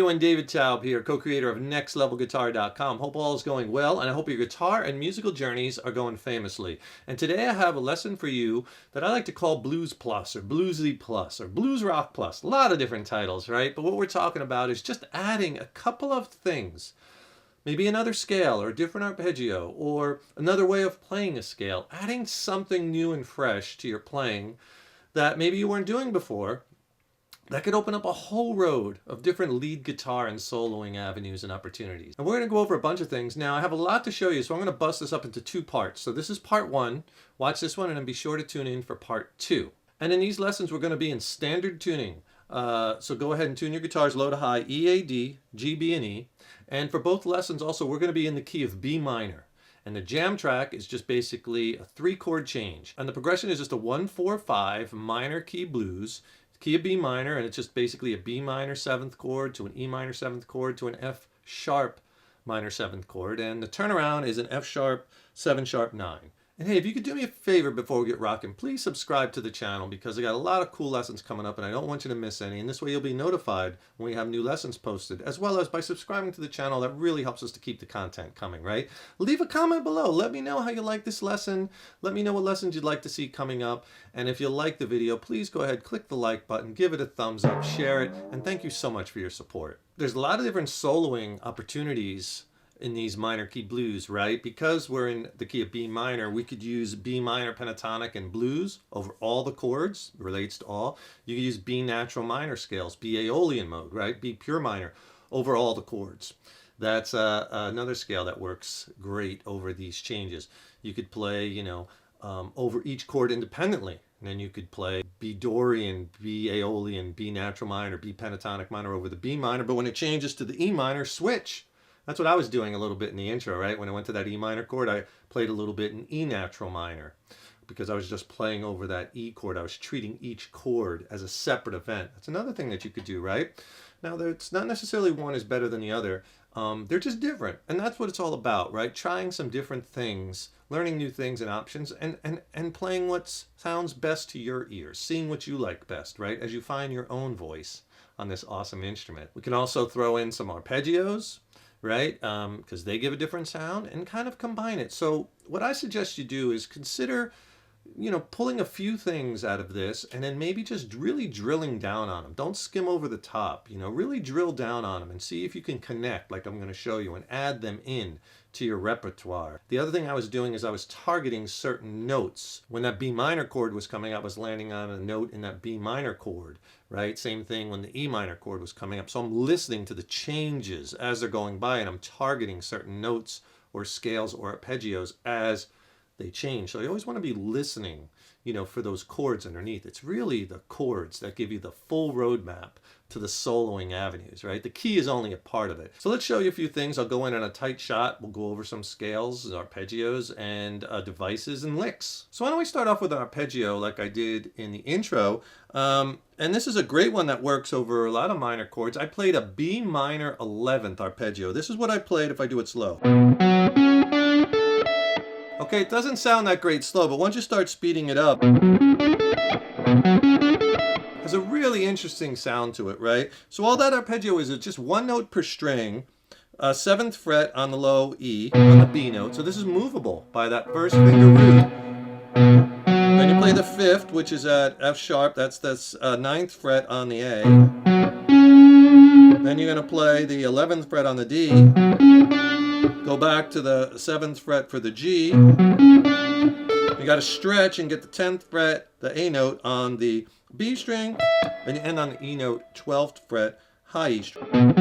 doing? David Taub here, co-creator of NextLevelGuitar.com. Hope all is going well, and I hope your guitar and musical journeys are going famously. And today I have a lesson for you that I like to call Blues Plus, or Bluesy Plus, or Blues Rock Plus. A lot of different titles, right? But what we're talking about is just adding a couple of things. Maybe another scale, or a different arpeggio, or another way of playing a scale. Adding something new and fresh to your playing that maybe you weren't doing before. That could open up a whole road of different lead guitar and soloing avenues and opportunities. And we're going to go over a bunch of things. Now, I have a lot to show you, so I'm going to bust this up into two parts. So this is part one. Watch this one, and then be sure to tune in for part two. And in these lessons, we're going to be in standard tuning. So go ahead and tune your guitars low to high, E, A, D, G, B, and E. And for both lessons, also, we're going to be in the key of B minor. And the jam track is just basically a 3-chord change. And the progression is just a 1-4-5 minor key blues, key of B minor, and it's just basically a B minor 7th chord to an E minor 7th chord to an F sharp minor 7th chord. And the turnaround is an F sharp 7 sharp 9. And hey, if you could do me a favor before we get rocking, please subscribe to the channel because I got a lot of cool lessons coming up and I don't want you to miss any. And this way you'll be notified when we have new lessons posted, as well as by subscribing to the channel. That really helps us to keep the content coming, right? Leave a comment below. Let me know how you like this lesson. Let me know what lessons you'd like to see coming up. And if you like the video, please go ahead, click the like button, give it a thumbs up, share it, and thank you so much for your support. There's a lot of different soloing opportunities in these minor key blues, right? Because we're in the key of B minor, we could use B minor pentatonic and blues over all the chords, relates to all. You could use B natural minor scales, B Aeolian mode, right? B pure minor over all the chords. That's another scale that works great over these changes. You could play, over each chord independently. And then you could play B Dorian, B Aeolian, B natural minor, B pentatonic minor over the B minor. But when it changes to the E minor, switch. That's what I was doing a little bit in the intro, right? When I went to that E minor chord, I played a little bit in E natural minor because I was just playing over that E chord. I was treating each chord as a separate event. That's another thing that you could do, right? Now, it's not necessarily one is better than the other. They're just different. And that's what it's all about, right? Trying some different things, learning new things and options, and playing what sounds best to your ears, seeing what you like best, right? As you find your own voice on this awesome instrument. We can also throw in some arpeggios, right? Because they give a different sound, and kind of combine it. So what I suggest you do is consider, pulling a few things out of this and then maybe just really drilling down on them. Don't skim over the top, really drill down on them and see if you can connect like I'm going to show you and add them in to your repertoire. The other thing I was doing is I was targeting certain notes. When that B minor chord was coming up, I was landing on a note in that B minor chord, right? Same thing when the E minor chord was coming up. So I'm listening to the changes as they're going by and I'm targeting certain notes or scales or arpeggios as they change. So you always want to be listening, for those chords underneath. It's really the chords that give you the full roadmap to the soloing avenues, right? The key is only a part of it. So let's show you a few things. I'll go in on a tight shot. We'll go over some scales, arpeggios, and devices and licks. So why don't we start off with an arpeggio like I did in the intro. And this is a great one that works over a lot of minor chords. I played a B minor 11th arpeggio. This is what I played if I do it slow. Okay, it doesn't sound that great slow, but once you start speeding it up, there's a really interesting sound to it, right? So all that arpeggio is just one note per string, 7th fret on the low E, on the B note. So this is movable by that first finger root. Then you play the 5th, which is at F sharp. That's 9th fret on the A. Then you're going to play the 11th fret on the D. Go back to the 7th fret for the G. You got to stretch and get the 10th fret, the A note on the B string, and you end on the E note, 12th fret, high E string.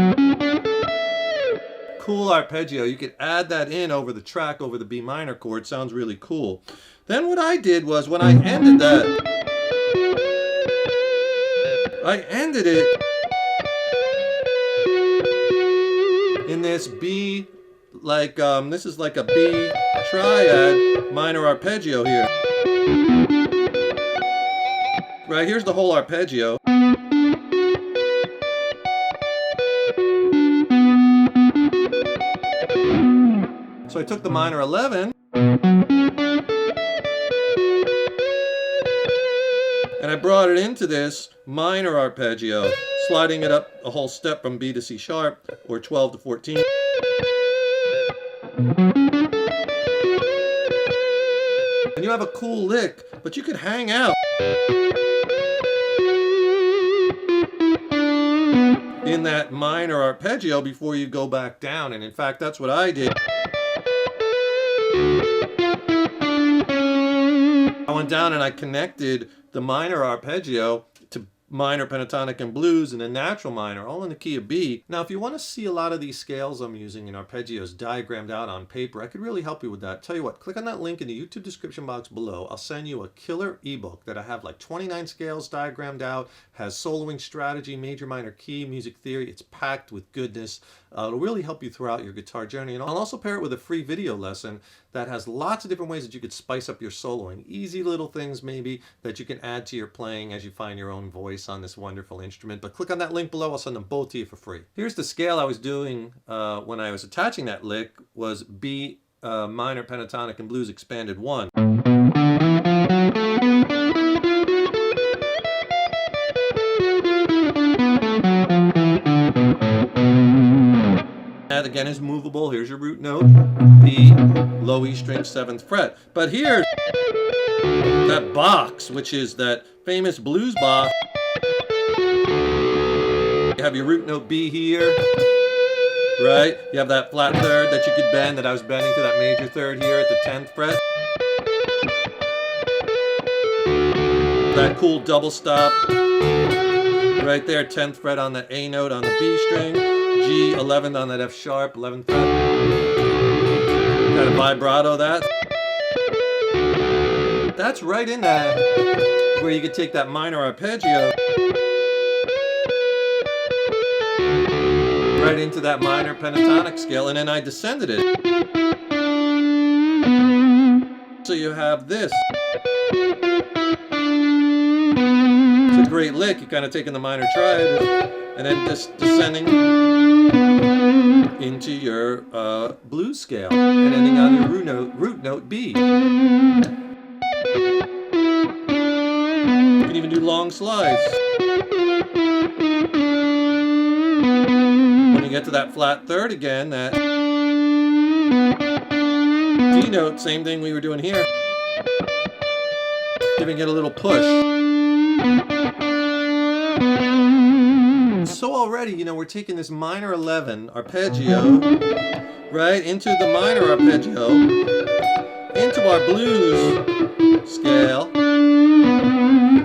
Cool arpeggio. You could add that in over the track, over the B minor chord. Sounds really cool. Then what I did was when I ended that, I ended it in this B, this is like a B triad minor arpeggio here. Right, here's the whole arpeggio. So I took the minor 11 and I I brought it into this minor arpeggio, sliding it up a whole step from B to C sharp, or 12 to 14. And you have a cool lick, but you could hang out in that minor arpeggio before you go back down. And in fact, that's what I did. I went down and I connected the minor arpeggio to minor, pentatonic, and blues, and a natural minor, all in the key of B. Now, if you want to see a lot of these scales I'm using in arpeggios diagrammed out on paper, I could really help you with that. Tell you what, click on that link in the YouTube description box below. I'll send you a killer ebook that I have like 29 scales diagrammed out, has soloing strategy, major, minor key, music theory. It's packed with goodness. It'll really help you throughout your guitar journey. And I'll also pair it with a free video lesson that has lots of different ways that you could spice up your soloing. Easy little things maybe that you can add to your playing as you find your own voice on this wonderful instrument. But click on that link below. I'll send them both to you for free. Here's the scale I was doing when I was attaching that lick, was B minor, pentatonic, and blues expanded 1. That again is movable. Here's your root note, B, low E string, 7th fret. But here's that box, which is that famous blues box. You have your root note B here, right? You have that flat third that you could bend, that I was bending to that major third here at the 10th fret. That cool double stop right there, 10th fret on the A note on the B string, G 11th on that F sharp, 11th fret. Kind of vibrato that. That's right in that, where you could take that minor arpeggio right into that minor pentatonic scale, and then I descended it. So you have this. It's a great lick. You're kind of taking the minor triad and then just descending into your blues scale and ending on your root note B. You can even do long slides. When you get to that flat third again, that D note, same thing we were doing here. Giving it a little push. So already, you know, we're taking this minor 11 arpeggio right into the minor arpeggio, into our blues scale.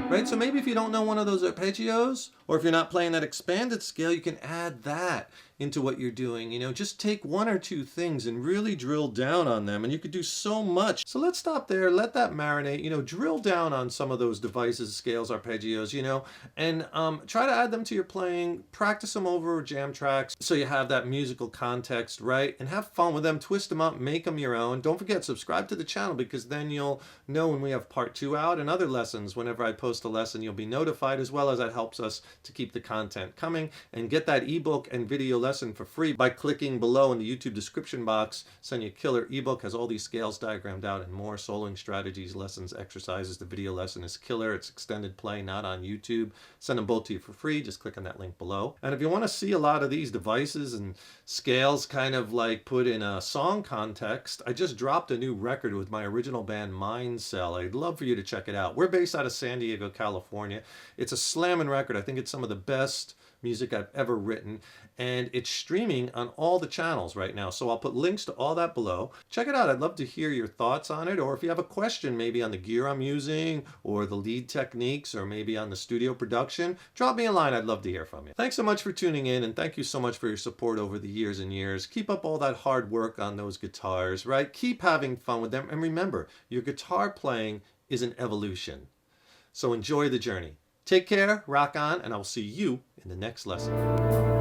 Right, so maybe if you don't know one of those arpeggios, or if you're not playing that expanded scale, you can add that into what you're doing. You know, just take one or two things and really drill down on them, and you could do so much. So let's stop there, let that marinate, you know, drill down on some of those devices, scales, arpeggios, you know, and try to add them to your playing, practice them over jam tracks so you have that musical context, right? And have fun with them, twist them up, make them your own. Don't forget, subscribe to the channel, because then you'll know when we have part 2 out, and other lessons. Whenever I post a lesson, you'll be notified, as well as that helps us to keep the content coming. And get that ebook and video lesson for free by clicking below in the YouTube description box. Send you a killer ebook, has all these scales diagrammed out and more, soloing strategies, lessons, exercises. The video lesson is killer. It's extended play, not on YouTube. Send them both to you for free. Just click on that link below. And if you want to see a lot of these devices and scales kind of like put in a song context, I just dropped a new record with my original band Mindcell. I'd love for you to check it out. We're based out of San Diego, California. It's a slamming record. I think it's some of the best music I've ever written, and it's streaming on all the channels right now, so I'll put links to all that below. Check it out. I'd love to hear your thoughts on it, or if you have a question maybe on the gear I'm using, or the lead techniques, or maybe on the studio production, drop me a line. I'd love to hear from you. Thanks so much for tuning in, and thank you so much for your support over the years and years. Keep up all that hard work on those guitars, right? Keep having fun with them, and remember, your guitar playing is an evolution. So enjoy the journey. Take care, rock on, and I'll see you in the next lesson.